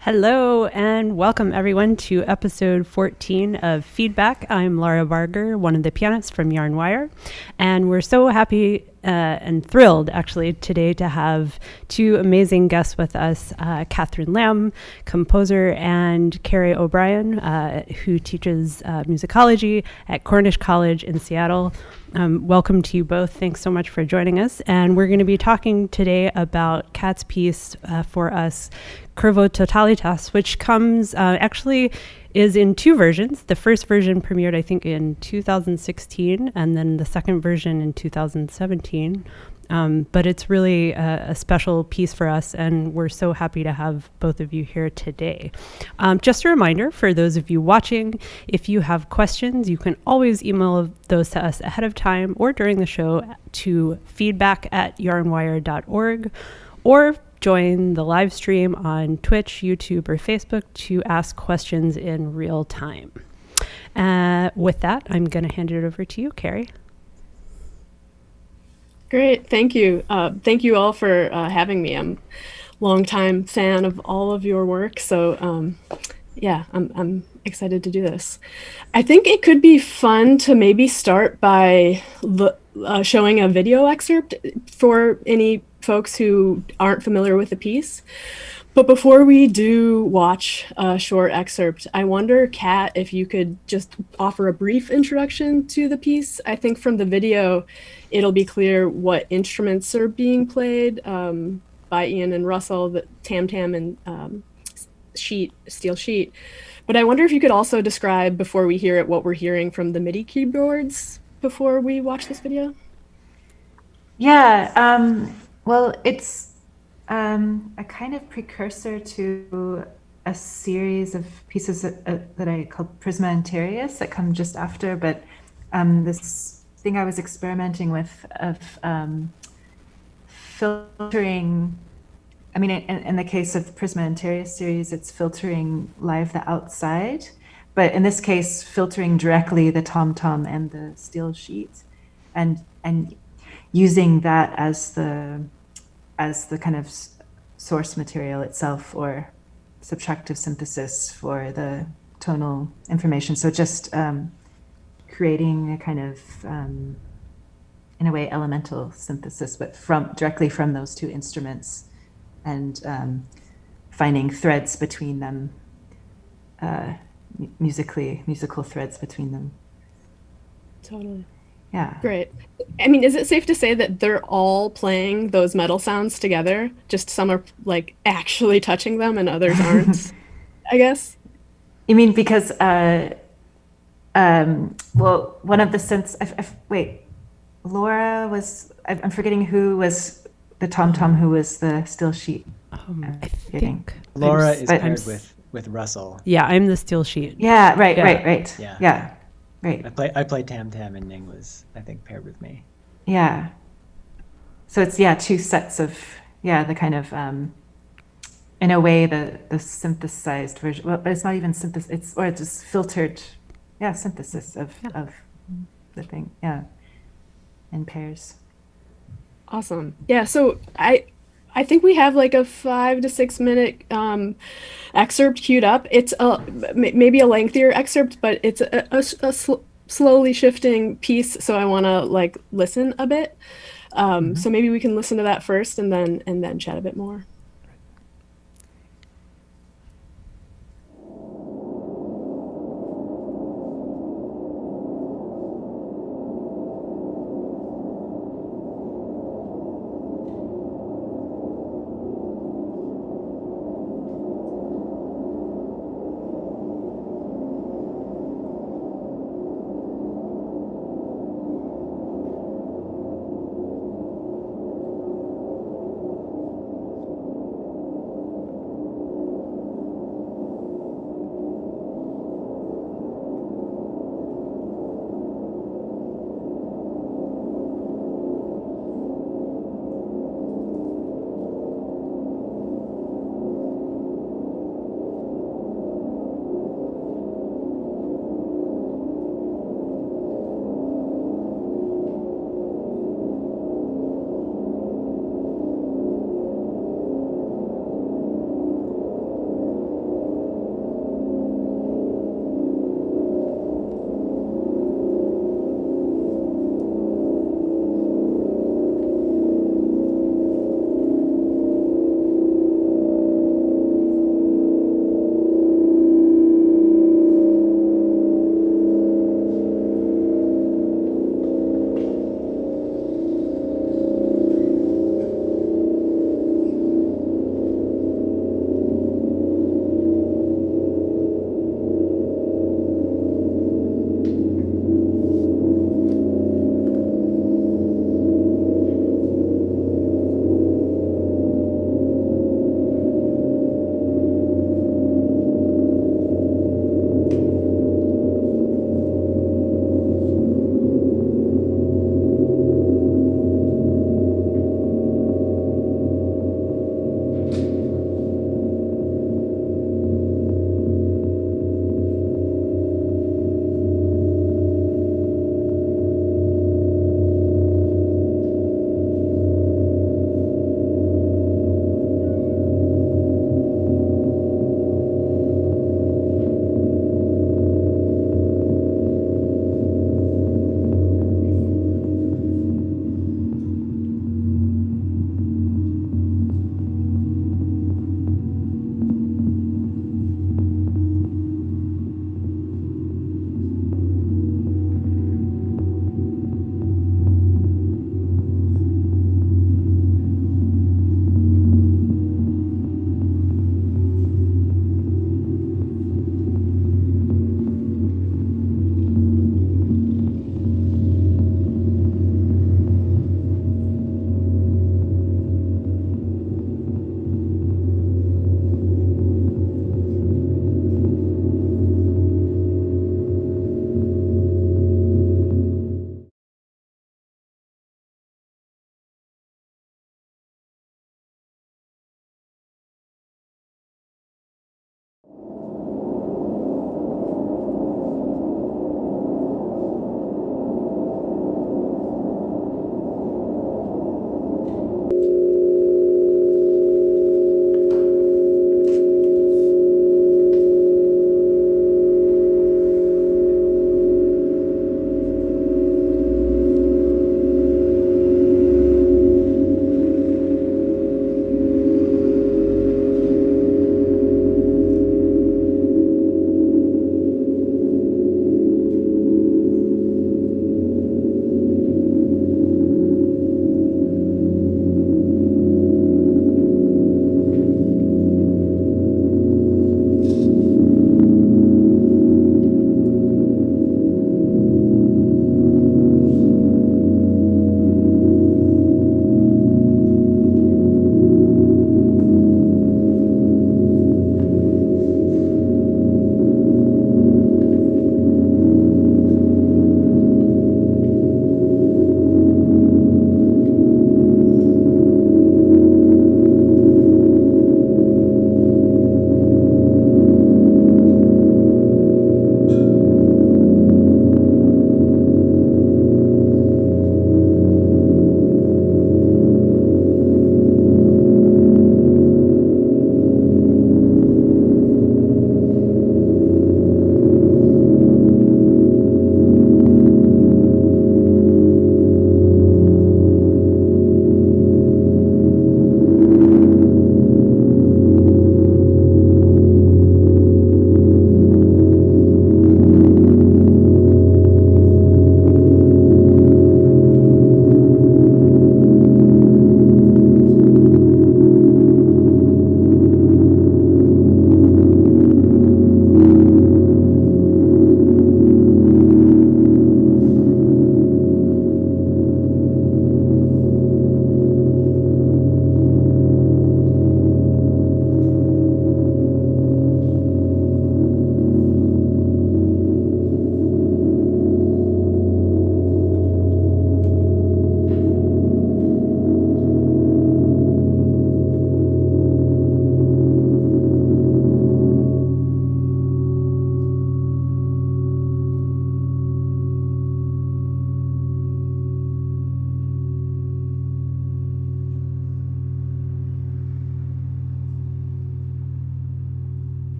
Hello and welcome everyone to episode 14 of Feedback. I'm Laura Barger, one of the pianists from Yarn Wire, and we're so happy and thrilled actually today to have two amazing guests with us, Catherine Lamb, composer, and Kerry O'Brien, who teaches musicology at Cornish College in Seattle. Welcome to you both. Thanks so much for joining us. And we're going to be talking today about Kat's piece for us, Curvo Totalitas, which comes actually is in two versions. The first version premiered, I think, in 2016, and then the second version in 2017. But it's really a special piece for us, and we're so happy to have both of you here today. Just a reminder for those of you watching, if you have questions, you can always email those to us ahead of time or during the show to feedback@yarnwire.org, or join the live stream on Twitch, YouTube, or Facebook to ask questions in real time. With that, I'm going to hand it over to you, Kerry. Great, thank you. Thank you all for having me. I'm a longtime fan of all of your work, so yeah, I'm excited to do this. I think it could be fun to maybe start by showing a video excerpt for any folks who aren't familiar with the piece. But before we do watch a short excerpt, I wonder, Kat, if you could just offer a brief introduction to the piece. I think from the video, it'll be clear what instruments are being played by Ian and Russell, the tam-tam and steel sheet. But I wonder if you could also describe, before we hear it, what we're hearing from the MIDI keyboards before we watch this video. Yeah, well, it's a kind of precursor to a series of pieces that I call Prisma and Interius that come just after, but this thing I was experimenting with of filtering, I mean, in the case of Prisma and Interius series, it's filtering live the outside, but in this case, filtering directly the tom-tom and the steel sheet, and using that as the kind of source material itself, or subtractive synthesis for the tonal information. So just creating a kind of, in a way, elemental synthesis, but directly from those two instruments, and finding threads between them, musical threads between them. Totally. Yeah. Great. I mean, is it safe to say that they're all playing those metal sounds together? Just some are like actually touching them and others aren't, I guess? You mean because, well, one of the synths, wait, Laura was, I'm forgetting who was the tom-tom, who was the steel sheet. I think Laura is paired with Russell. Yeah, I'm the steel sheet. Yeah, right. Yeah. Right. I play tam-tam, and Ning was, I think, paired with me. Yeah. So it's, two sets of, the kind of, in a way, the synthesized version. Well, but it's not even synthesis. It's just filtered, synthesis of the thing. Yeah. In pairs. Awesome. Yeah. So I think we have like a 5 to 6 minute excerpt queued up. It's maybe a lengthier excerpt, but it's a slowly shifting piece. So I want to like listen a bit. So maybe we can listen to that first and then chat a bit more.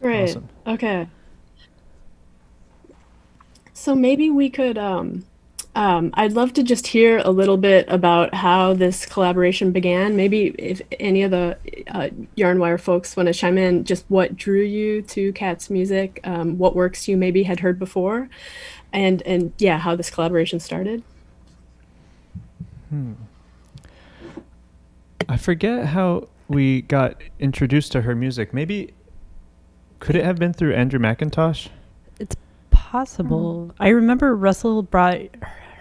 Great. Awesome. Okay. So maybe we could, I'd love to just hear a little bit about how this collaboration began. Maybe if any of the Yarnwire folks want to chime in, just what drew you to Kat's music, what works you maybe had heard before, and yeah, how this collaboration started. I forget how we got introduced to her music. Maybe could it have been through Andrew McIntosh? It's possible. I remember Russell brought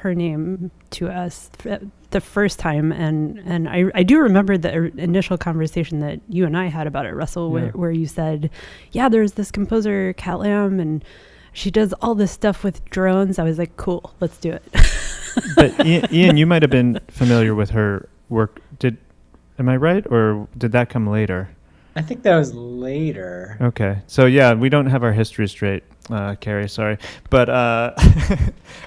her name to us the first time, and I do remember the initial conversation that you and I had about it, Russell, Yeah. where you said, yeah, there's this composer, Kat Lamb, and she does all this stuff with drones. I was like, cool, let's do it. But Ian, you might have been familiar with her work. Am I right, or did that come later? I think that was later. Okay, so yeah, we don't have our history straight, Kerry. Sorry, but I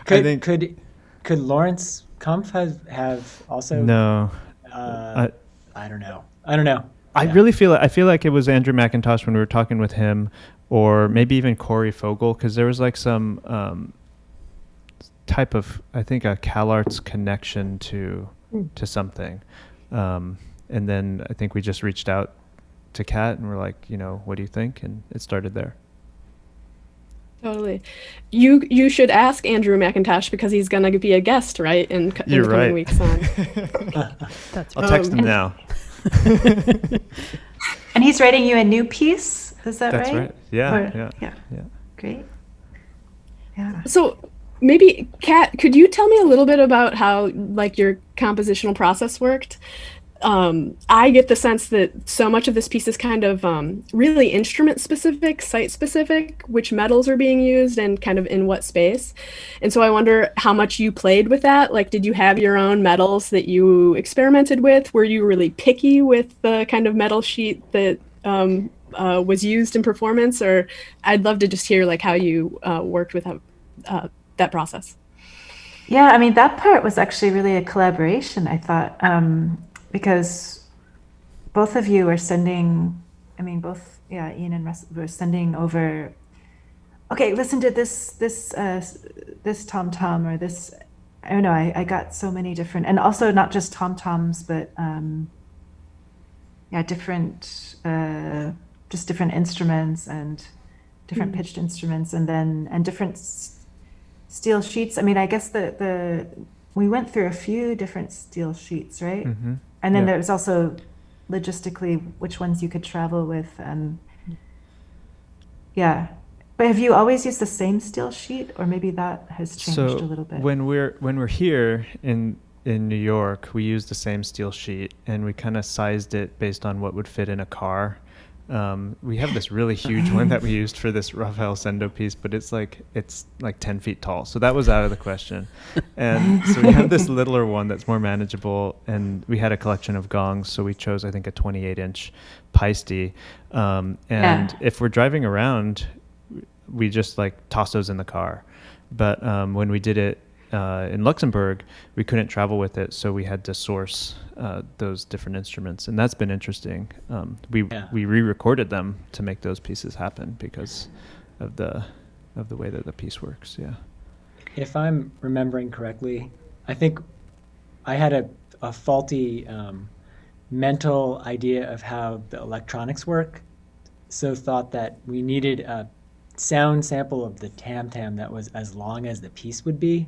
think Could Lawrence Kampf have also? no. I don't know. Yeah. I feel like it was Andrew McIntosh when we were talking with him, or maybe even Corey Fogel, because there was like some type of, I think, a CalArts connection to something, and then I think we just reached out to Kat and we're like, what do you think? And it started there. Totally. You should ask Andrew McIntosh because he's going to be a guest, right, in the You're coming right. weeks on. That's I'll text him now. And he's writing you a new piece, is that That's right? right. Yeah, Or- yeah. Great. Yeah. So maybe, Kat, could you tell me a little bit about how like your compositional process worked? I get the sense that so much of this piece is kind of really instrument specific, site specific, which metals are being used and kind of in what space. And so I wonder how much you played with that. Like, did you have your own metals that you experimented with? Were you really picky with the kind of metal sheet that was used in performance? Or I'd love to just hear like how you worked with that process. Yeah, I mean, that part was actually really a collaboration, I thought, because both of you are sending, Ian and Russ were sending over, okay, listen to this tom-tom or this, I don't know, I got so many different, and also not just tom-toms, but different, just different instruments and different pitched instruments, and different steel sheets. I mean, I guess we went through a few different steel sheets, right? Mm-hmm. And then Yeah. there's also logistically which ones you could travel with, and yeah. But have you always used the same steel sheet, or maybe that has changed a little bit? When we're here in New York, we use the same steel sheet, and we kind of sized it based on what would fit in a car. We have this really huge one that we used for this Rafael Sendo piece, but it's like 10 feet tall. So that was out of the question. And so we have this littler one that's more manageable, and we had a collection of gongs. So we chose, I think, a 28-inch Paiste. And if we're driving around, we just like toss those in the car. But when we did it in Luxembourg, we couldn't travel with it, so we had to source those different instruments, and that's been interesting. We re-recorded them to make those pieces happen because of the way that the piece works. Yeah. If I'm remembering correctly, I think I had a faulty mental idea of how the electronics work, so thought that we needed a sound sample of the tam-tam that was as long as the piece would be.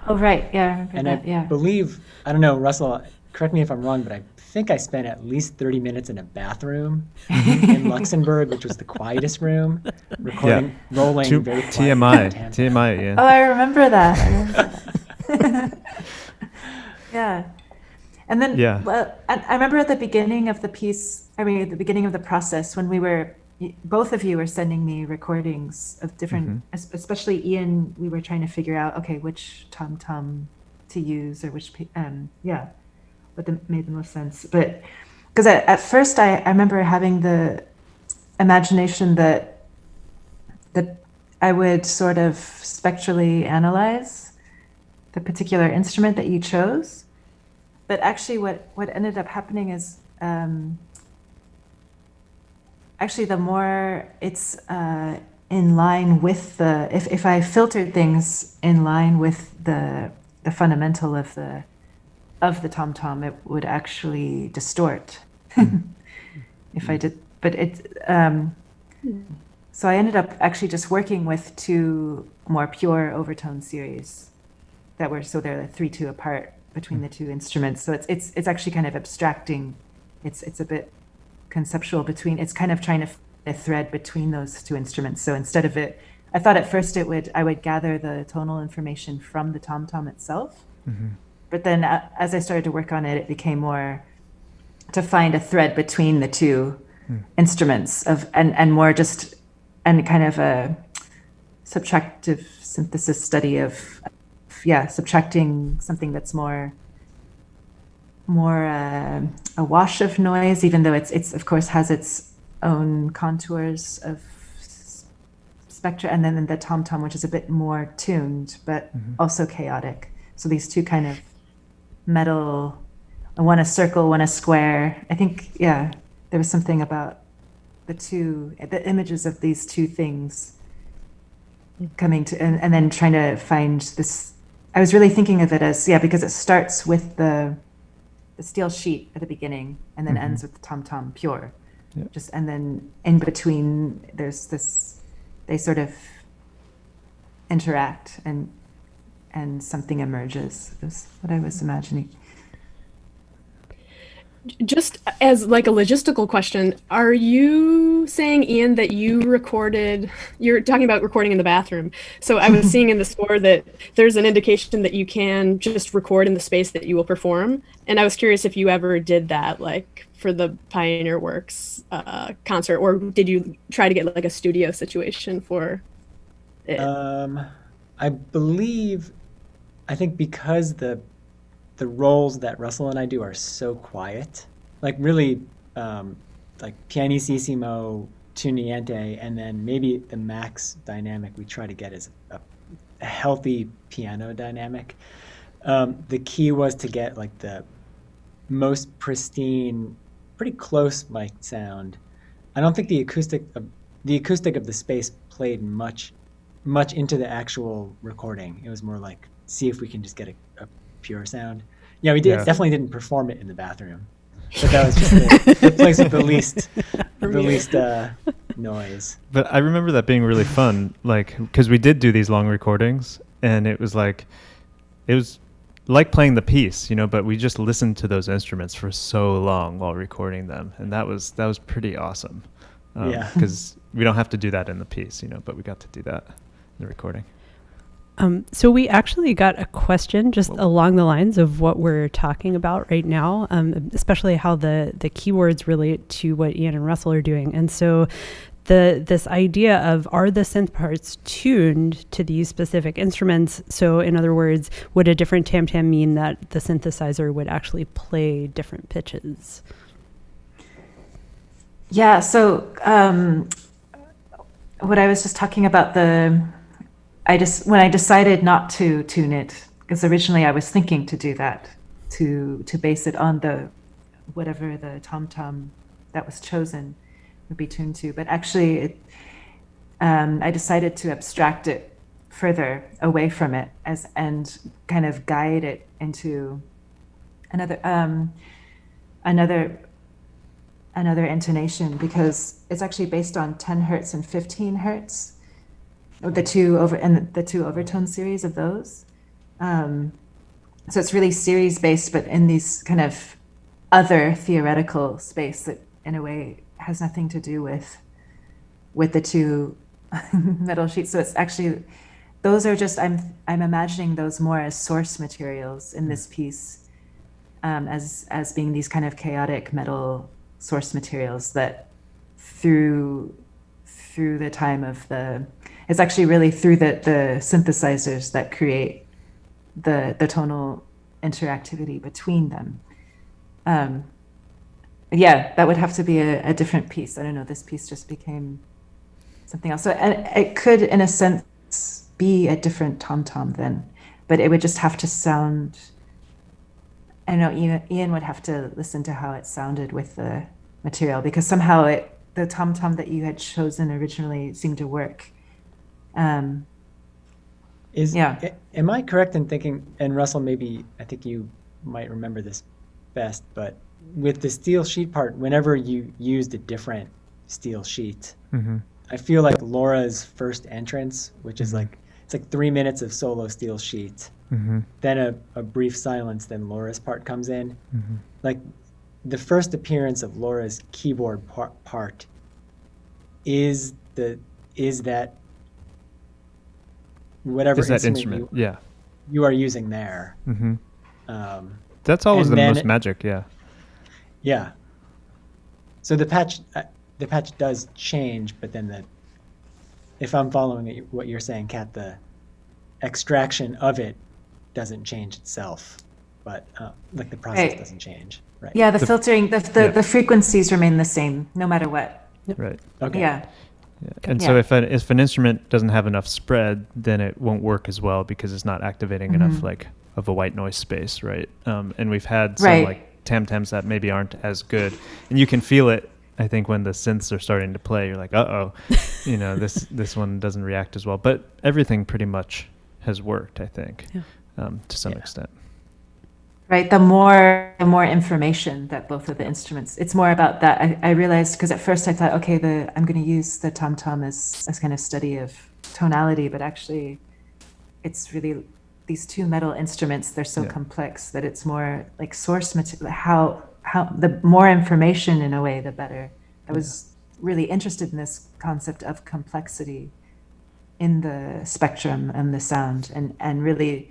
Oh, right. Yeah, I remember And that. I believe, I don't know, Russell, correct me if I'm wrong, but I think I spent at least 30 minutes in a bathroom in Luxembourg, which was the quietest room, recording, rolling very quietly. TMI, yeah. Oh, I remember that. Yeah. And then, I remember at the beginning of the piece, at the beginning of the process, when both of you were sending me recordings of different, especially Ian, we were trying to figure out, okay, which tom-tom to use, or which, what made the most sense. But because at first I remember having the imagination that I would sort of spectrally analyze the particular instrument that you chose. But actually what ended up happening is, actually, the more it's in line with the, if I filtered things in line with the fundamental of the tom-tom, it would actually distort. If I did, but so I ended up actually just working with two more pure overtone series that were, so they're 3/2 apart between the two instruments. So it's actually kind of abstracting. It's a bit conceptual between, it's kind of trying to find a thread between those two instruments. So instead of it, I thought at first I would gather the tonal information from the tom-tom itself. But then as I started to work on it, it became more to find a thread between the two instruments and more just, and kind of a subtractive synthesis study of subtracting something that's more a wash of noise, even though it's of course has its own contours of spectra, and then the tom-tom, which is a bit more tuned, but also chaotic. So these two kind of metal, one a circle, one a square. I think, there was something about the images of these two things coming to, and then trying to find this. I was really thinking of it as, because it starts with the steel sheet at the beginning and then ends with the tom-tom pure. Just, and then in between there's this, they sort of interact and something emerges, is what I was imagining. Just as like a logistical question, are you saying, Ian, that you recorded, you're talking about recording in the bathroom. So I was seeing in the score that there's an indication that you can just record in the space that you will perform. And I was curious if you ever did that, like for the Pioneer Works concert, or did you try to get like a studio situation for it? I think because the roles that Russell and I do are so quiet, like really like pianissimo to niente, and then maybe the max dynamic we try to get is a healthy piano dynamic. The key was to get like the most pristine, pretty close mic sound. I don't think the acoustic of the space played much into the actual recording. It was more like, see if we can just get a pure sound. Yeah, we definitely didn't perform it in the bathroom, but that was just the place with the least noise. But I remember that being really fun, like, because we did do these long recordings, and it was like playing the piece, but we just listened to those instruments for so long while recording them, and that was pretty awesome. Because we don't have to do that in the piece, but we got to do that in the recording. So we actually got a question just along the lines of what we're talking about right now, especially how the keywords relate to what Ian and Russell are doing. And so this idea of, are the synth parts tuned to these specific instruments? So in other words, would a different tam-tam mean that the synthesizer would actually play different pitches? Yeah, so what I was just talking about, when I decided not to tune it, because originally I was thinking to do that, to base it on whatever the tom-tom that was chosen would be tuned to. But actually, I decided to abstract it further away from it and kind of guide it into another intonation, because it's actually based on 10 hertz and 15 hertz. The two overtone series of those. So it's really series based, but in these kind of other theoretical space that in a way has nothing to do with the two metal sheets. So it's actually, those are just, I'm imagining those more as source materials in this piece, as being these kind of chaotic metal source materials that through the time of it's actually really through the synthesizers that create the tonal interactivity between them. That would have to be a different piece. I don't know, this piece just became something else. So, and it could, in a sense, be a different tom-tom then, but it would just have to sound, I don't know, Ian would have to listen to how it sounded with the material, because somehow the tom-tom that you had chosen originally seemed to work. Am I correct in thinking, and Russell, maybe, I think you might remember this best, but with the steel sheet part, whenever you used a different steel sheet, I feel like Laura's first entrance, which is like, it's like 3 minutes of solo steel sheet, then a brief silence, then Laura's part comes in. Like the first appearance of Laura's keyboard part is that whatever Is that instrument? you are using there. That's always the then most magic. Yeah. So the patch does change, but then if I'm following what you're saying, Kat, the extraction of it doesn't change itself, but like the process doesn't change, right? Yeah, the filtering, the frequencies remain the same no matter what. Right. Okay. Yeah. And so if an instrument doesn't have enough spread, then it won't work as well because it's not activating enough like of a white noise space, right? And we've had some like tam-tams that maybe aren't as good, and you can feel it. I think when the synths are starting to play, you're like, this one doesn't react as well. But everything pretty much has worked, I think, to some extent. Right. The more information that both of the instruments, it's more about that. I realized, because at first I thought, okay, I'm going to use the tom-tom as kind of study of tonality, but actually it's really these two metal instruments. They're so complex that it's more like source material, how the more information in a way, the better. I was really interested in this concept of complexity in the spectrum and the sound, and really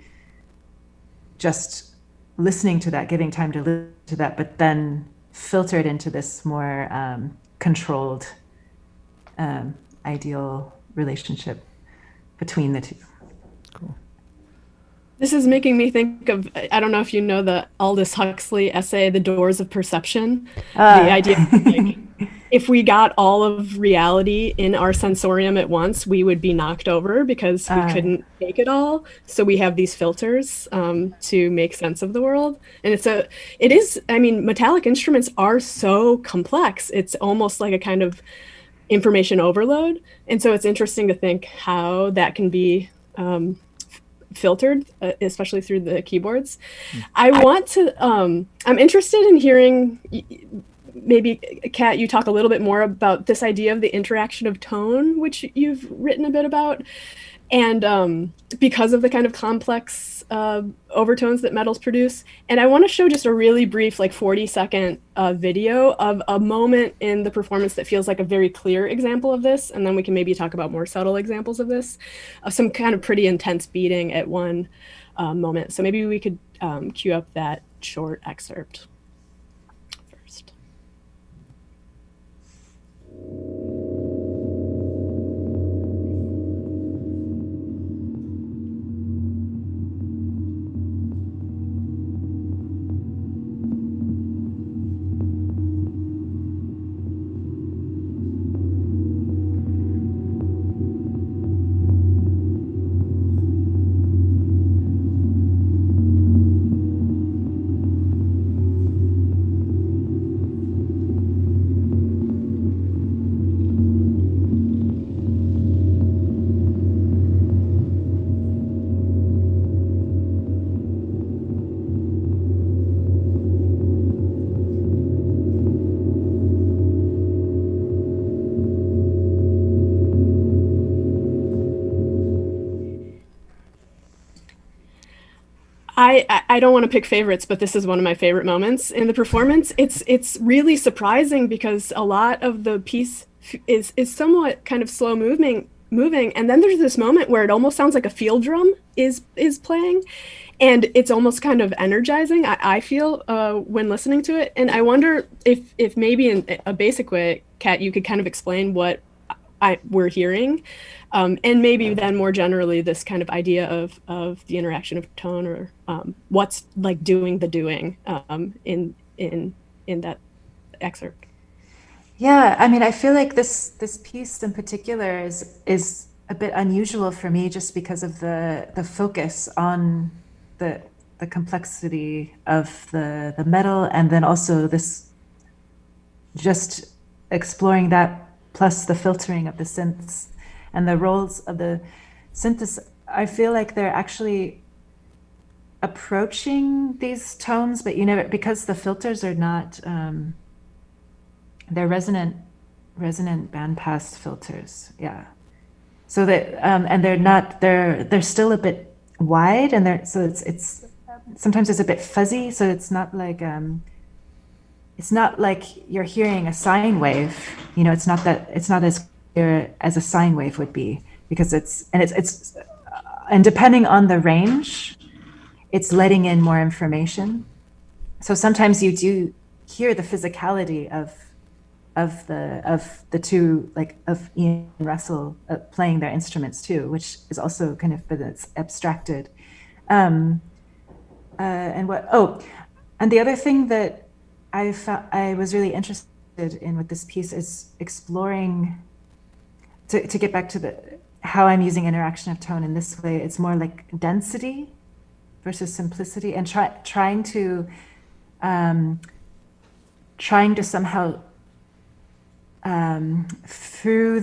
just listening to that, giving time to listen to that, but then filter it into this more controlled, ideal relationship between the two. Cool. This is making me think of, I don't know if you know the Aldous Huxley essay, The Doors of Perception. The idea of, like, if we got all of reality in our sensorium at once, we would be knocked over because we couldn't take it all. So we have these filters to make sense of the world. And metallic instruments are so complex. It's almost like a kind of information overload. And so it's interesting to think how that can be filtered, especially through the keyboards. I'm interested in hearing, maybe, Kat, you talk a little bit more about this idea of the interaction of tone, which you've written a bit about. And because of the kind of complex overtones that metals produce. And I want to show just a really brief, like 40-second video of a moment in the performance that feels like a very clear example of this. And then we can maybe talk about more subtle examples of this, of some kind of pretty intense beating at one moment. So maybe we could cue up that short excerpt first. I don't want to pick favorites, but this is one of my favorite moments in the performance. It's really surprising because a lot of the piece is somewhat kind of slow moving, and then there's this moment where it almost sounds like a field drum is playing, and it's almost kind of energizing, I feel, when listening to it. And I wonder if maybe in a basic way, Kat, you could kind of explain what we're hearing, and maybe then more generally this kind of idea of the interaction of tone, or what's like doing the doing in that excerpt. Yeah, I mean, I feel like this piece in particular is a bit unusual for me, just because of the focus on the complexity of the metal, and then also this just exploring that plus the filtering of the synths and the roles of the synthesis, I feel like they're actually approaching these tones, but because the filters are not, they're resonant bandpass filters, yeah. So that and they're still a bit wide, and it's sometimes it's a bit fuzzy, so it's not like you're hearing a sine wave. It's not as clear as a sine wave would be, because and depending on the range, it's letting in more information. So sometimes you do hear the physicality of the two, like of Ian and Russell playing their instruments too, which is also kind of, but it's abstracted. And the other thing that I was really interested in with this piece is exploring, to get back to how I'm using interaction of tone in this way. It's more like density versus simplicity, and trying to somehow through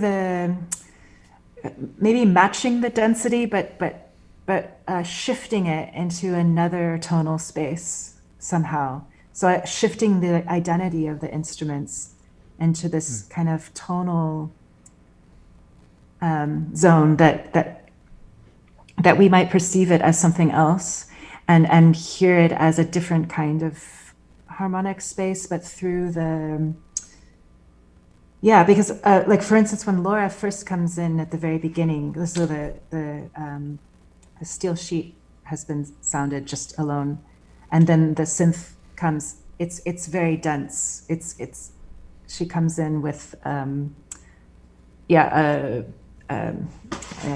maybe matching the density, but shifting it into another tonal space somehow. So shifting the identity of the instruments into this kind of tonal zone that we might perceive it as something else, and hear it as a different kind of harmonic space, but through because like for instance, when Laura first comes in at the very beginning, so the steel sheet has been sounded just alone, and then the synth comes. It's very dense. She comes in with I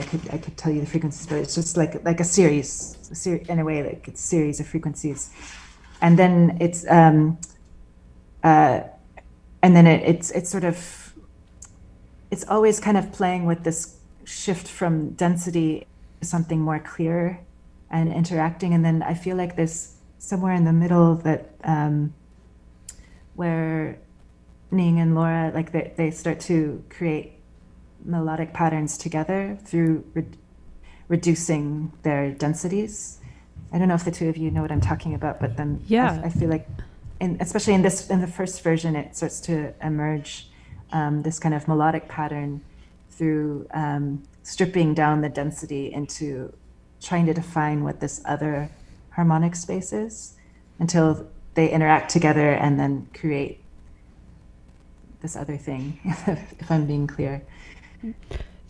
could tell you the frequencies, but it's just like a series in a way, like it's a series of frequencies, and then it's sort of, it's always kind of playing with this shift from density to something more clear and interacting. And then I feel like there's somewhere in the middle that where Ning and Laura, like they start to create melodic patterns together through reducing their densities. I don't know if the two of you know what I'm talking about, but then I feel like, especially in the first version, it starts to emerge this kind of melodic pattern through stripping down the density into trying to define what this other harmonic space is, until they interact together and then create this other thing, if I'm being clear.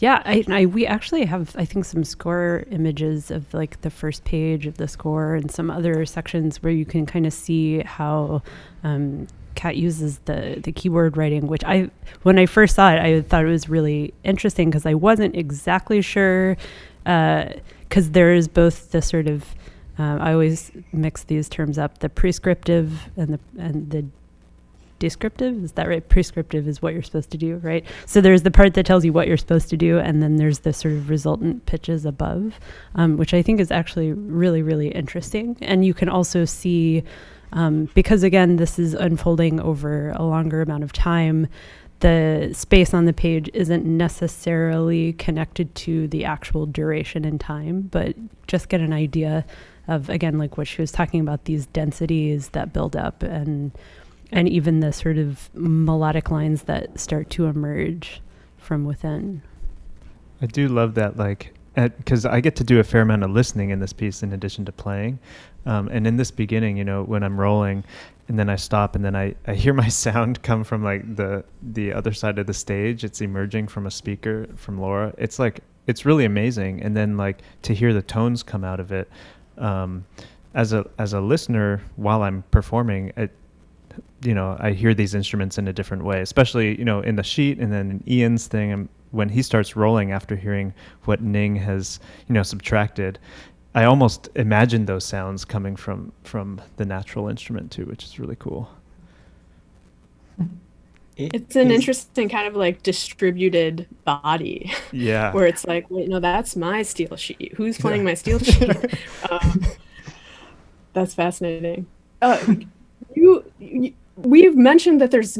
Yeah, we actually have, I think, some score images of like the first page of the score and some other sections where you can kind of see how Kat uses the keyboard writing, which when I first saw it, I thought it was really interesting, because I wasn't exactly sure, because there is both the sort of, I always mix these terms up, the prescriptive and the descriptive. Is that right? Prescriptive is what you're supposed to do, right? So there's the part that tells you what you're supposed to do, and then there's the sort of resultant pitches above, which I think is actually really, really interesting. And you can also see, because again, this is unfolding over a longer amount of time, the space on the page isn't necessarily connected to the actual duration in time, but just get an idea of, again, like what she was talking about, these densities that build up, and even the sort of melodic lines that start to emerge from within. I do love that, like, because I get to do a fair amount of listening in this piece in addition to playing. And in this beginning, when I'm rolling and then I stop and then I hear my sound come from like the other side of the stage. It's emerging from a speaker from Laura. It's like, it's really amazing. And then like to hear the tones come out of it, as a listener while I'm performing, I hear these instruments in a different way, especially, in the sheet, and then in Ian's thing, and when he starts rolling after hearing what Ning has, subtracted, I almost imagine those sounds coming from the natural instrument too, which is really cool. It's an interesting kind of like distributed body. Yeah. Where it's like, wait, no, that's my steel sheet. Who's playing my steel sheet? That's fascinating. we've mentioned that there's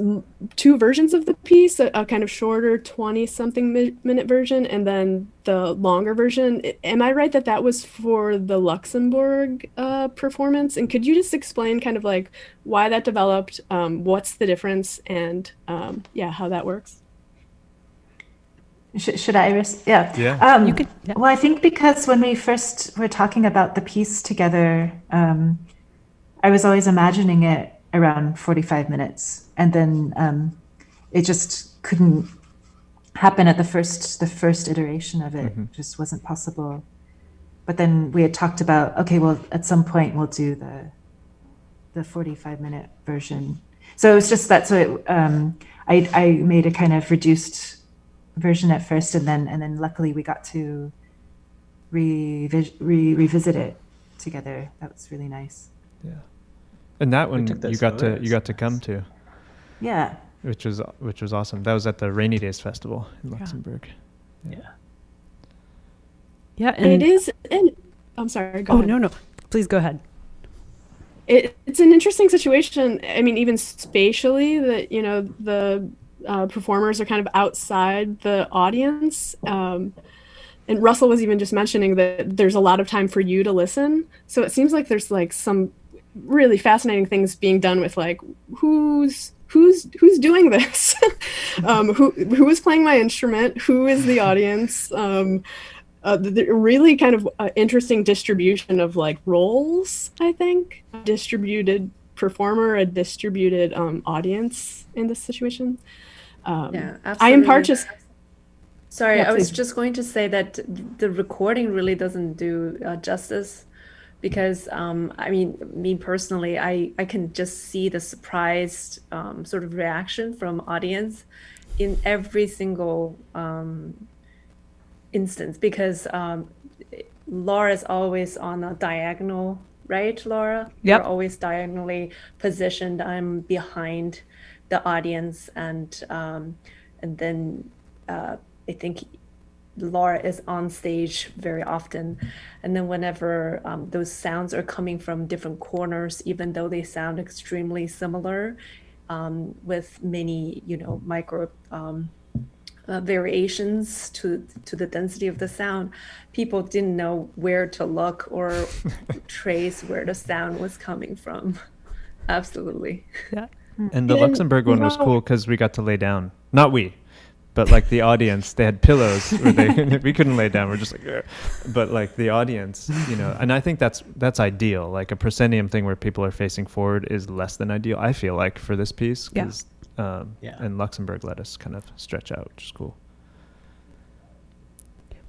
two versions of the piece, a kind of shorter 20-something minute version and then the longer version. Am I right that that was for the Luxembourg performance? And could you just explain kind of like why that developed, what's the difference, and yeah, how that works? Should I? Yeah. Yeah. You could, yeah. Well, I think because when we first were talking about the piece together, I was always imagining it around 45 minutes, and then it just couldn't happen at the first iteration of it. It just wasn't possible. But then we had talked about, okay, well, at some point we'll do the 45-minute version. So it was just that. So I made a kind of reduced version at first, and then luckily we got to revisit it together. That was really nice. Yeah. And that one took you those got photos. to come to, Yeah. which was awesome. That was at the Rainy Days Festival in Luxembourg. Yeah. Yeah. And it is, and I'm sorry, go Oh, ahead. no. Please go ahead. It's an interesting situation. I mean, even spatially, that, you know, the performers are kind of outside the audience. And Russell was even just mentioning that there's a lot of time for you to listen. So it seems like there's like some really fascinating things being done with like who's doing this, who is playing my instrument, who is the audience. The really kind of interesting distribution of like roles. I think a distributed performer, a distributed audience in this situation. Yeah, absolutely. I in part just. Sorry, Yeah, I was please. just going to say that the recording really doesn't do justice, because I mean, me personally, I can just see the surprised sort of reaction from audience in every single instance, because Laura's always on a diagonal, right, Laura? Yep. You're always diagonally positioned. I'm behind the audience, and then I think Laura is on stage very often. And then whenever those sounds are coming from different corners, even though they sound extremely similar, with many, you know, micro variations to the density of the sound, people didn't know where to look or trace where the sound was coming from. Absolutely. Yeah. And the And, Luxembourg one was no. cool because we got to lay down. Not we, but like the audience, they had pillows where we couldn't lay down. We're just like, "Ugh." But like the audience, you know, and I think that's ideal. Like a proscenium thing where people are facing forward is less than ideal, I feel like, for this piece. 'Cause, and Luxembourg let us kind of stretch out, which is cool.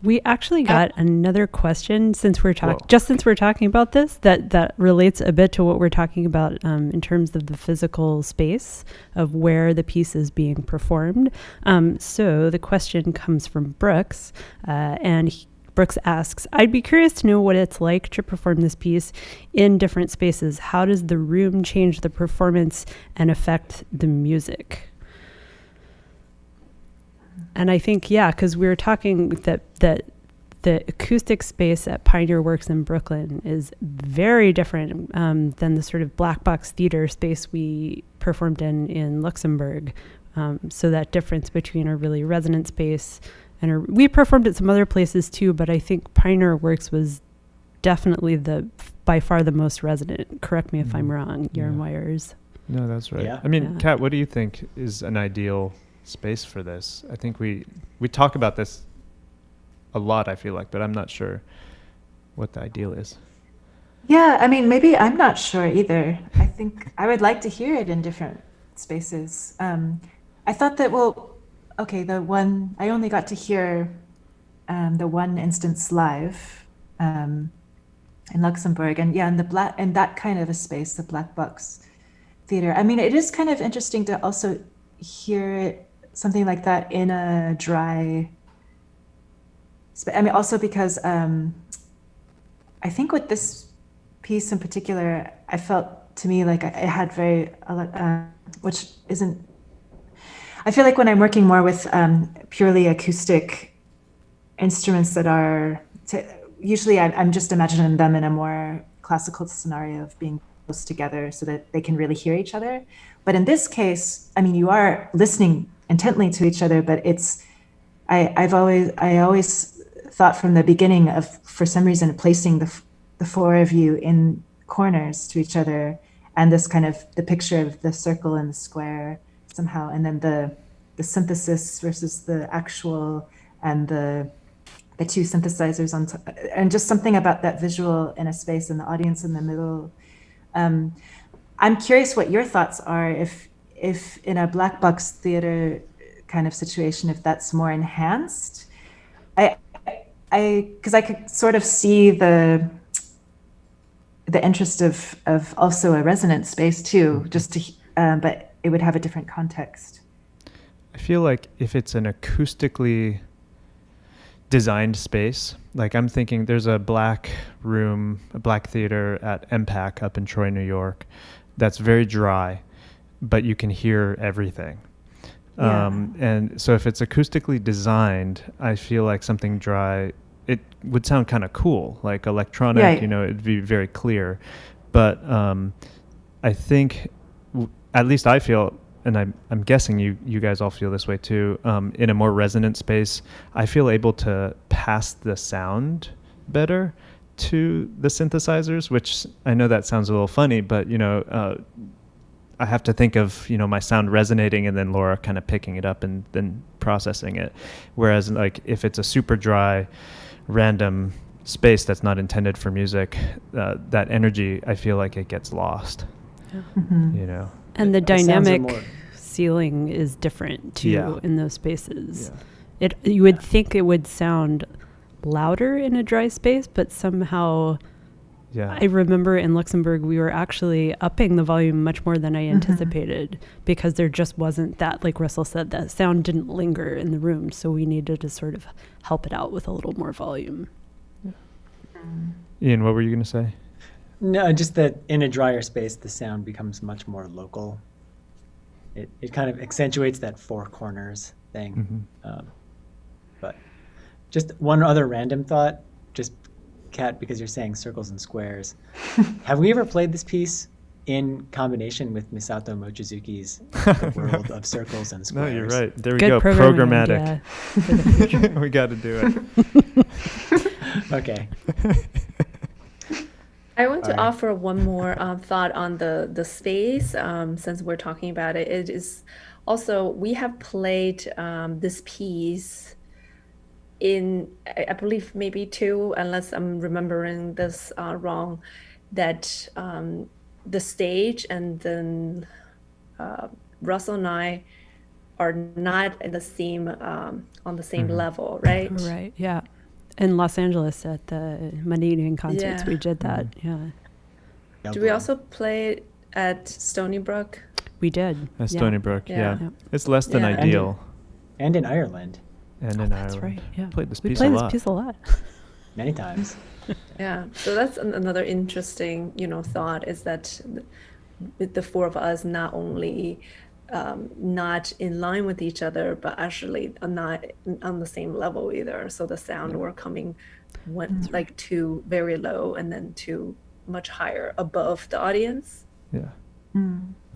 We actually got another question since we're Whoa. since we're talking about this that relates a bit to what we're talking about in terms of the physical space of where the piece is being performed. So the question comes from Brooks, and Brooks asks, "I'd be curious to know what it's like to perform this piece in different spaces. How does the room change the performance and affect the music?" And I think, yeah, because we were talking that the acoustic space at Pioneer Works in Brooklyn is very different than the sort of black box theater space we performed in Luxembourg. So that difference between a really resonant space and we performed at some other places too, but I think Pioneer Works was definitely by far the most resonant. Correct me if I'm wrong, Jörn Wires. No, that's right. Yeah. I mean, Yeah. Kat, what do you think is an ideal space for this? I think we talk about this a lot, I feel like, but I'm not sure what the ideal is. Yeah, I mean, maybe I'm not sure either. I think I would like to hear it in different spaces. I thought that, well, okay, I only got to hear the one instance live in Luxembourg, and yeah, in that kind of a space, the black box theater. I mean, it is kind of interesting to also hear it, something like that, in a dry space. I mean, also because I think with this piece in particular, I felt to me like it had very, which isn't, I feel like when I'm working more with purely acoustic instruments that are, usually I'm just imagining them in a more classical scenario of being together so that they can really hear each other. But in this case, I mean, you are listening intently to each other, but I always thought from the beginning of, for some reason, placing the four of you in corners to each other, and this kind of the picture of the circle and the square somehow, and then the synthesis versus the actual, and the two synthesizers on top, and just something about that visual in a space and the audience in the middle. I'm curious what your thoughts are, if in a black box theater kind of situation, if that's more enhanced. Because I could sort of see the interest of also a resonant space too, just to, but it would have a different context. I feel like if it's an acoustically designed space, like I'm thinking there's a black room, a black theater at MPAC up in Troy, New York, that's very dry, but you can hear everything. Yeah. And so if it's acoustically designed, I feel like something dry, it would sound kind of cool, like electronic, Right. you know, it'd be very clear. But I think, at least I feel, and I'm guessing you guys all feel this way too, in a more resonant space, I feel able to pass the sound better to the synthesizers, which I know that sounds a little funny, but, you know, I have to think of, you know, my sound resonating and then Laura kind of picking it up and then processing it. Whereas like if it's a super dry, random space that's not intended for music, that energy, I feel like it gets lost, you know. And the The sounds are dynamic more- ceiling is different too Yeah. in those spaces. Yeah. You would think it would sound louder in a dry space, but somehow Yeah. I remember in Luxembourg we were actually upping the volume much more than I anticipated because there just wasn't that, like Russell said, that sound didn't linger in the room, so we needed to sort of help it out with a little more volume. Ian, what were you going to say? No, just that in a drier space, the sound becomes much more local. It kind of accentuates that four corners thing. But just one other random thought, just Kat, because you're saying circles and squares. Have we ever played this piece in combination with Misato Mochizuki's The World of Circles and No, Squares? you're right. There we Good go. programming Programmatic. idea for the future. We got to do it. Okay. I want to Alright. offer one more thought on the space, since we're talking about it. It is also, we have played this piece in, I believe, maybe two, unless I'm remembering this wrong, that the stage and then Russell and I are not in the same on the same level, right? Right, yeah. In Los Angeles at the Monday evening concerts, Yeah. we did that, yeah. Do we also play at Stony Brook? We did. At yeah. Stony Brook, Yeah. yeah. It's less than Yeah. ideal. And in Ireland, And Oh, in that's Ireland. right, yeah. Played this We piece played a this lot. piece a lot. many times. Yeah, so that's another interesting, thought is that with the four of us, not only not in line with each other, but actually not on the same level either. So the sound were coming like too very low and then too much higher above the audience. Yeah.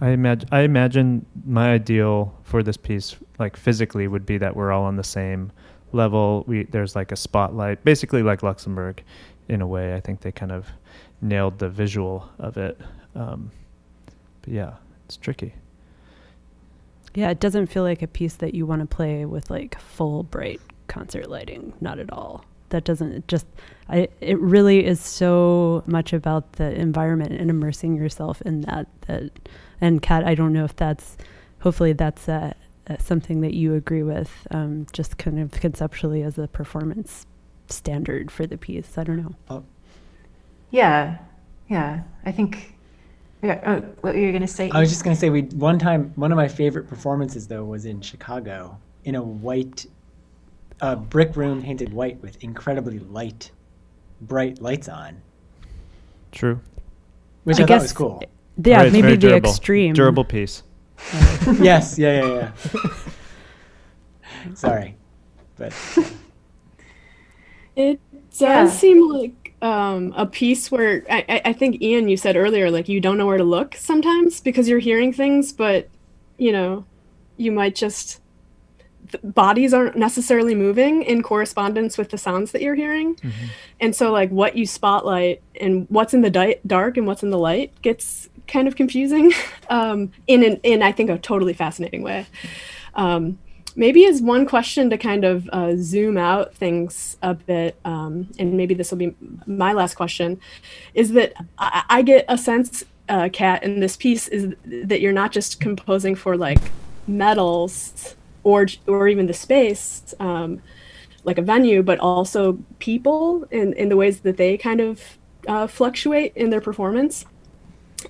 I imagine my ideal for this piece, like physically, would be that we're all on the same level. There's like a spotlight, basically like Luxembourg, in a way. I think they kind of nailed the visual of it. But yeah, it's tricky. Yeah, it doesn't feel like a piece that you want to play with like full bright concert lighting. Not at all. That doesn't it really is so much about the environment and immersing yourself in that and Kat, I don't know if hopefully that's something that you agree with, just kind of conceptually as a performance standard for the piece. I don't know. Yeah. I think. Yeah. What were you gonna say? I was just going to say, one time, one of my favorite performances, though, was in Chicago in a white, brick room painted white with incredibly bright lights on, True. which I I thought guess- was cool. Yeah, Right, it's maybe very the durable. extreme. Durable piece. Yes, yeah. Sorry, but It does Yeah. seem like a piece where I think, Ian, you said earlier, like, you don't know where to look sometimes because you're hearing things, but, you know, you might just, bodies aren't necessarily moving in correspondence with the sounds that you're hearing. And so, like, what you spotlight and what's in the dark and what's in the light gets kind of confusing in I think, a totally fascinating way. Maybe as one question to kind of zoom out things a bit, and maybe this will be my last question, is that I get a sense, Kat, in this piece is that you're not just composing for like metals or even the space, like a venue, but also people in the ways that they kind of fluctuate in their performance.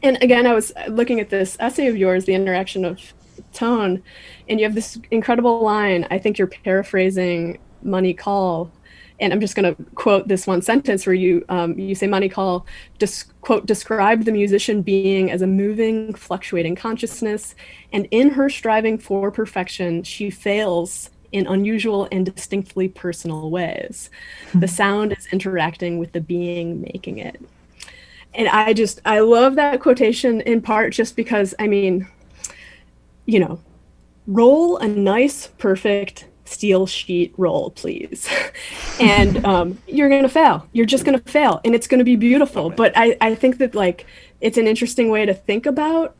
And again, I was looking at this essay of yours, The Interaction of Tone, and you have this incredible line. I think you're paraphrasing Money Call, and I'm just going to quote this one sentence where you say Money Call, quote, described the musician being as a moving, fluctuating consciousness, and in her striving for perfection, she fails in unusual and distinctly personal ways. The sound is interacting with the being making it. And I love that quotation, in part just because, I mean, you know, roll a nice, perfect steel sheet roll, please. And you're going to fail. You're just going to fail. And it's going to be beautiful. But I think that, like, it's an interesting way to think about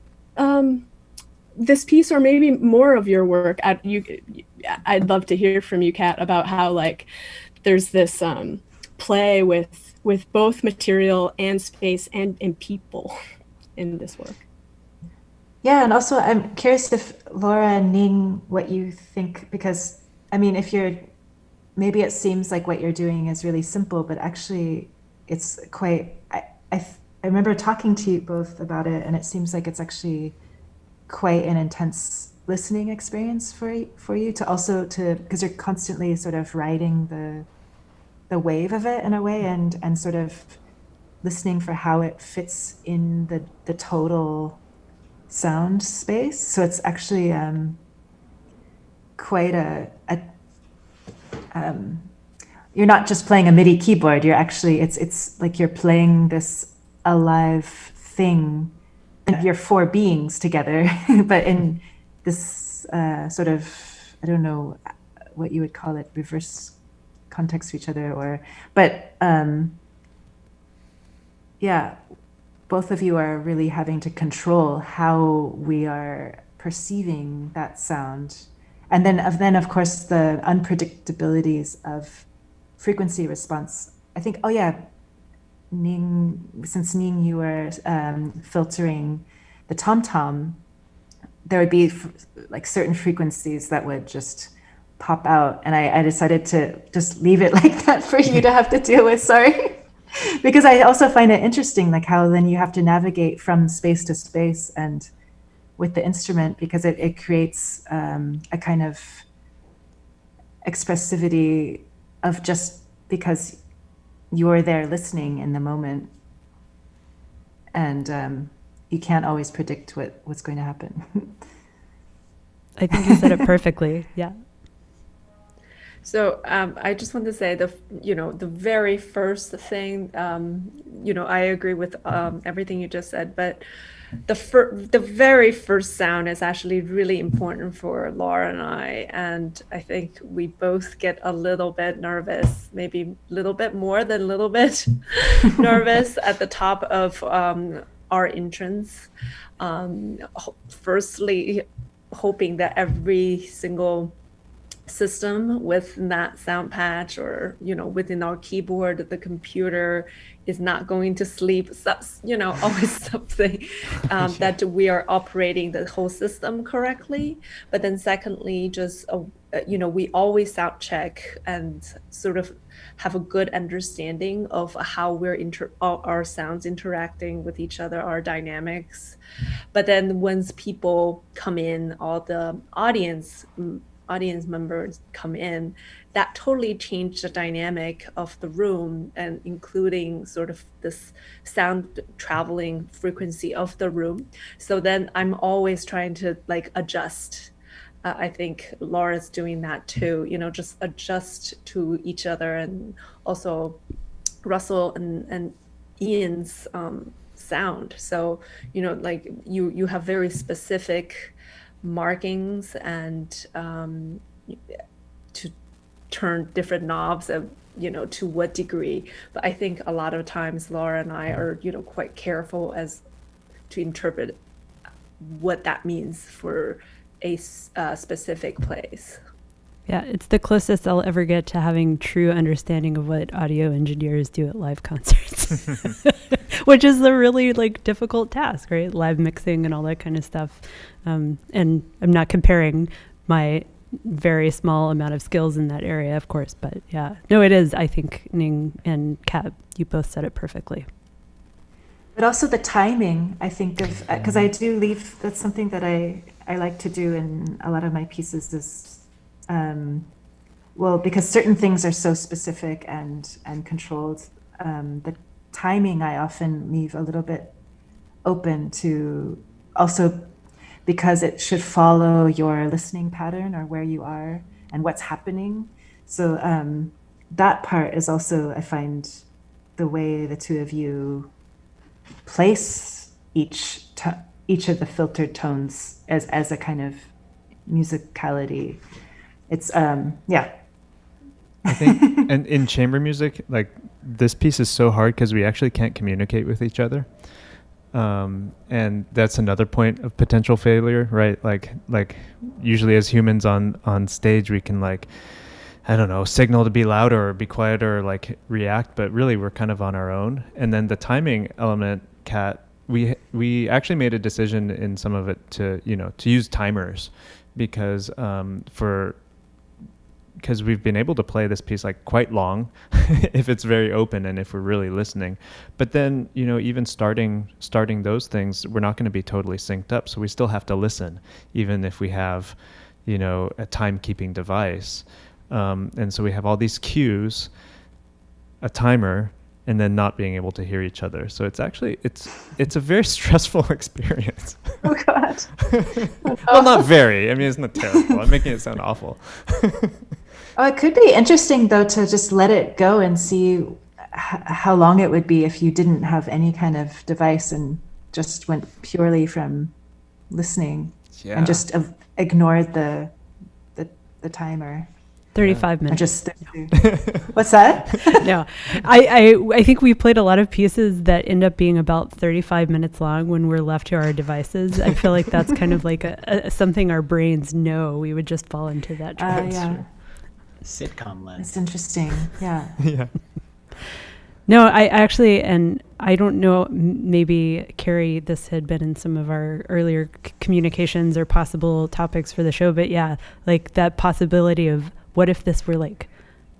this piece, or maybe more of your work. I'd love to hear from you, Kat, about how, like, there's this play with both material and space and people in this work. Yeah, and also I'm curious if Laura and Ning, what you think, because I mean, maybe it seems like what you're doing is really simple, but actually it's quite, I remember talking to you both about it, and it seems like it's actually quite an intense listening experience for you because you're constantly sort of riding the wave of it in a way, and sort of listening for how it fits in the total sound space. So it's actually quite you're not just playing a MIDI keyboard, you're actually, it's like you're playing this alive thing, and you're four beings together, but in this sort of, I don't know what you would call it, reverse context to each other, but yeah, both of you are really having to control how we are perceiving that sound. And then of course, the unpredictabilities of frequency response. I think, oh yeah, since Ning, you were filtering the tom-tom, there would be like certain frequencies that would just pop out. And I decided to just leave it like that for you to have to deal with, sorry. Because I also find it interesting, like how then you have to navigate from space to space and with the instrument, because it creates a kind of expressivity of just because you're there listening in the moment, and you can't always predict what's going to happen. I think you said it perfectly. Yeah. So I just want to say the very first thing, I agree with everything you just said, but the very first sound is actually really important for Laura and I, and I think we both get a little bit nervous, maybe a little bit more than a little bit nervous at the top of our entrance. Firstly, hoping that every single system with that sound patch, or within our keyboard, the computer is not going to sleep, always something that we are operating the whole system correctly. But then secondly, just we always sound check and sort of have a good understanding of how our sounds interacting with each other, our dynamics. But then once people come in, all the audience members come in, that totally changed the dynamic of the room, and including sort of this sound traveling frequency of the room. So then I'm always trying to adjust. I think Laura's doing that too, just adjust to each other, and also Russell and Ian's sound. So, you know, like you have very specific markings and to turn different knobs of, you know, to what degree. But I think a lot of times Laura and I are, you know, quite careful as to interpret what that means for a specific place. Yeah, it's the closest I'll ever get to having true understanding of what audio engineers do at live concerts, which is a really like difficult task, right? Live mixing and all that kind of stuff. And I'm not comparing my very small amount of skills in that area, of course, but yeah, no, it is. I think Ning and Kat, you both said it perfectly. But also the timing, I think of, because I do leave, that's something that I like to do in a lot of my pieces is, well, because certain things are so specific and controlled, the timing I often leave a little bit open to, also because it should follow your listening pattern or where you are and what's happening. So that part is also, I find, the way the two of you place each of the filtered tones as a kind of musicality. It's yeah. I think, and in chamber music, like this piece is so hard because we actually can't communicate with each other, and that's another point of potential failure, right? Like usually as humans on stage, we can like, I don't know, signal to be louder or be quieter or like react, but really we're kind of on our own. And then the timing element, Kat, we actually made a decision in some of it to, you know, to use timers because because we've been able to play this piece like quite long if it's very open and if we're really listening. But then, you know, even starting those things, we're not going to be totally synced up. So we still have to listen, even if we have, you know, a timekeeping device. And so we have all these cues, a timer, and then not being able to hear each other. So it's actually, it's a very stressful experience. Oh God. Well, not very. I mean, it's not terrible. I'm making it sound awful. Oh, it could be interesting though to just let it go and see how long it would be if you didn't have any kind of device and just went purely from listening and just ignored the timer. 35 minutes. Just what's that? No, I think we played a lot of pieces that end up being about 35 minutes long when we're left to our devices. I feel like that's kind of like a something our brains know. We would just fall into that trap. Yeah. Sitcom lens. It's interesting. Yeah. Yeah. No, I actually, and I don't know, maybe Kerry, this had been in some of our earlier communications or possible topics for the show, but yeah, like that possibility of what if this were like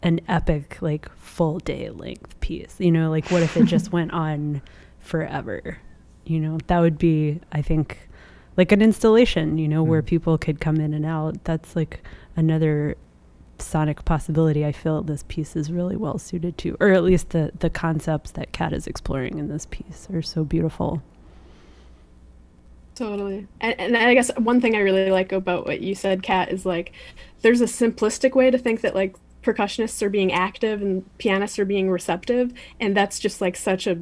an epic, like full day length piece, you know, like what if it just went on forever, you know, that would be, I think, like an installation, you know, where people could come in and out. That's like another sonic possibility I feel this piece is really well suited to, or at least the concepts that Kat is exploring in this piece are so beautiful. Totally. And I guess one thing I really like about what you said, Kat, is like there's a simplistic way to think that like percussionists are being active and pianists are being receptive, and that's just like such a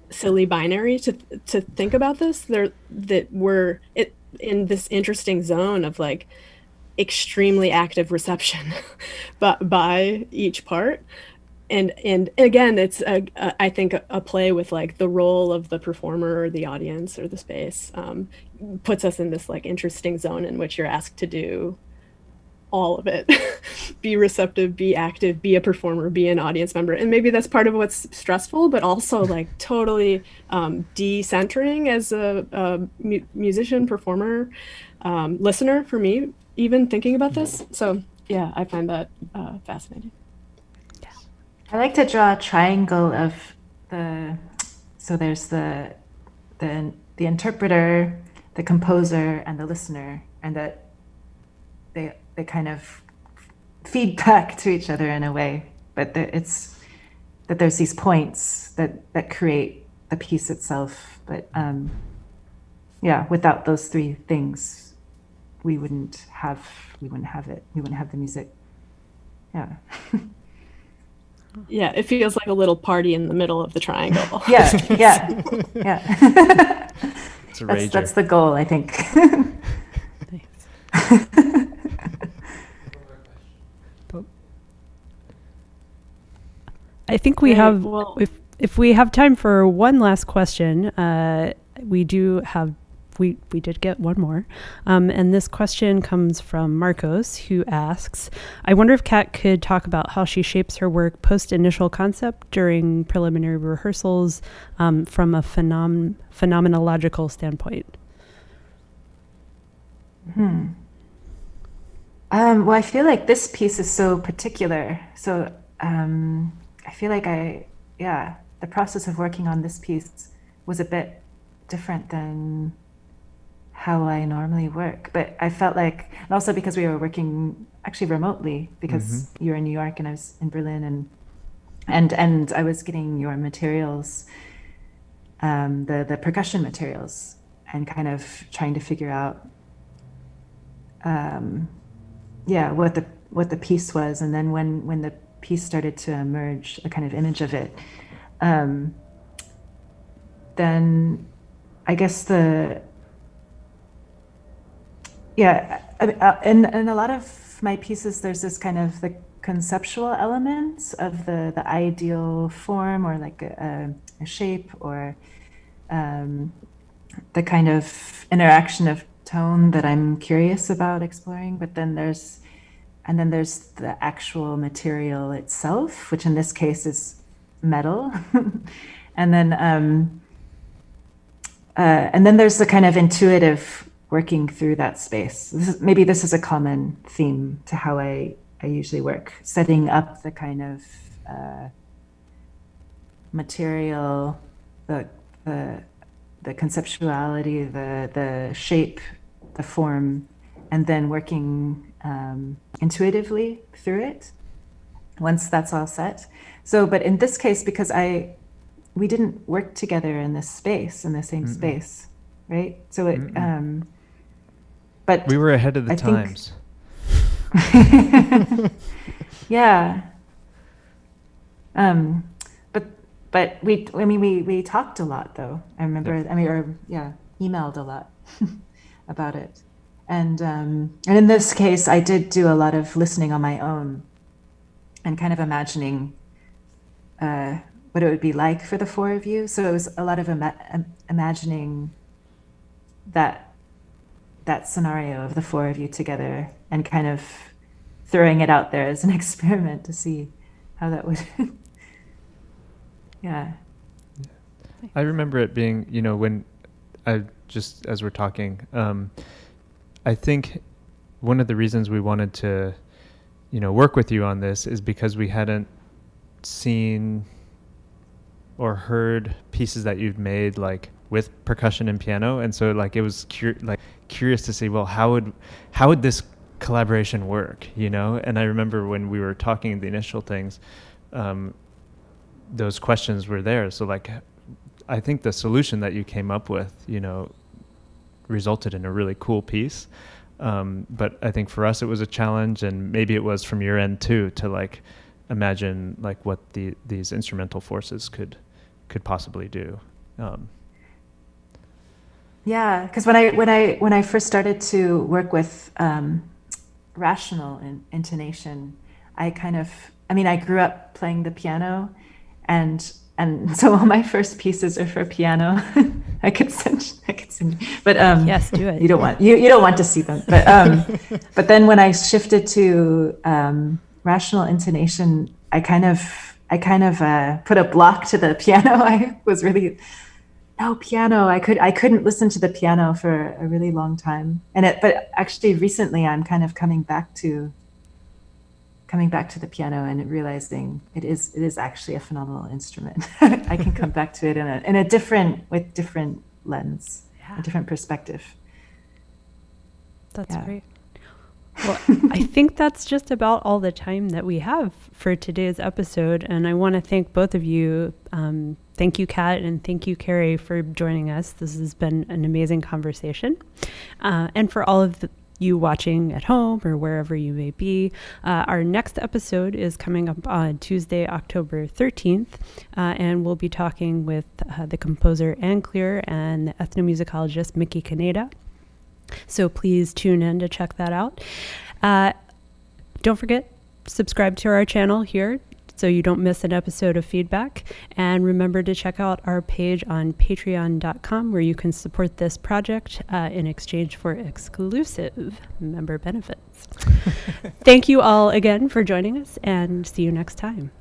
silly binary to think about this. That we're in this interesting zone of like extremely active reception but by each part, and again it's I think a play with like the role of the performer or the audience or the space puts us in this like interesting zone in which you're asked to do all of it. Be receptive, be active, be a performer, be an audience member, and maybe that's part of what's stressful, but also like totally decentering as a musician, performer, listener for me, even thinking about this. So yeah, I find that fascinating. Yeah. I like to draw a triangle of so there's the interpreter, the composer, and the listener, and that they kind of feed back to each other in a way, but it's that there's these points that create the piece itself. But yeah, without those three things, we wouldn't have it. We wouldn't have the music. Yeah. Yeah, it feels like a little party in the middle of the triangle. Yeah, yeah, yeah. It's a That's rager. that's the goal, I think. Nice. I think we Great. have, Well, if we have time for one last question, we do have, we did get one more. And this question comes from Marcos, who asks, I wonder if Kat could talk about how she shapes her work post-initial concept during preliminary rehearsals from a phenomenological standpoint. Well, I feel like this piece is so particular. So I feel like the process of working on this piece was a bit different than how I normally work. But I felt like, and also because we were working actually remotely, because you're in New York and I was in Berlin, and I was getting your materials, the percussion materials, and kind of trying to figure out what the piece was. And then when the piece started to emerge, a kind of image of it, then I guess in a lot of my pieces, there's this kind of the conceptual elements of the ideal form, or like a shape, or the kind of interaction of tone that I'm curious about exploring. But then there's the actual material itself, which in this case is metal. and then there's the kind of intuitive working through that space. Maybe this is a common theme to how I usually work, setting up the kind of material, the conceptuality, the shape, the form, and then working intuitively through it once that's all set. So, but in this case, because we didn't work together in this space, in the same space, right? So it, but We were ahead of the I think- times. yeah. But we talked a lot, though. I remember, emailed a lot about it. And in this case, I did do a lot of listening on my own and kind of imagining what it would be like for the four of you. So it was a lot of imagining that scenario of the four of you together, and kind of throwing it out there as an experiment to see how that would. Yeah. I remember it being, when as we're talking, I think one of the reasons we wanted to, work with you on this is because we hadn't seen or heard pieces that you've made like with percussion and piano, and so like it was curious to see, well, how would this collaboration work, And I remember when we were talking the initial things, those questions were there. So like, I think the solution that you came up with, resulted in a really cool piece. But I think for us it was a challenge, and maybe it was from your end too, to like imagine like what these instrumental forces could possibly do. Yeah, because when I first started to work with rational intonation, I grew up playing the piano, and so all my first pieces are for piano. I could send, but Yes, do it. You don't want to see them, but then when I shifted to rational intonation, I kind of put a block to the piano. I was really, no piano. I couldn't listen to the piano for a really long time, but actually recently I'm kind of coming back to the piano and realizing it is actually a phenomenal instrument. I can come back to it with different lens, a different perspective. That's great. Well, I think that's just about all the time that we have for today's episode. And I want to thank both of you. Thank you, Kat, and thank you, Kerry, for joining us. This has been an amazing conversation. And for all of you watching at home or wherever you may be. Our next episode is coming up on Tuesday, October 13th, and we'll be talking with the composer Ann Clear and the ethnomusicologist Mickey Kaneda. So please tune in to check that out. Don't forget, subscribe to our channel here so you don't miss an episode of Feedback. And remember to check out our page on patreon.com where you can support this project in exchange for exclusive member benefits. Thank you all again for joining us, and see you next time.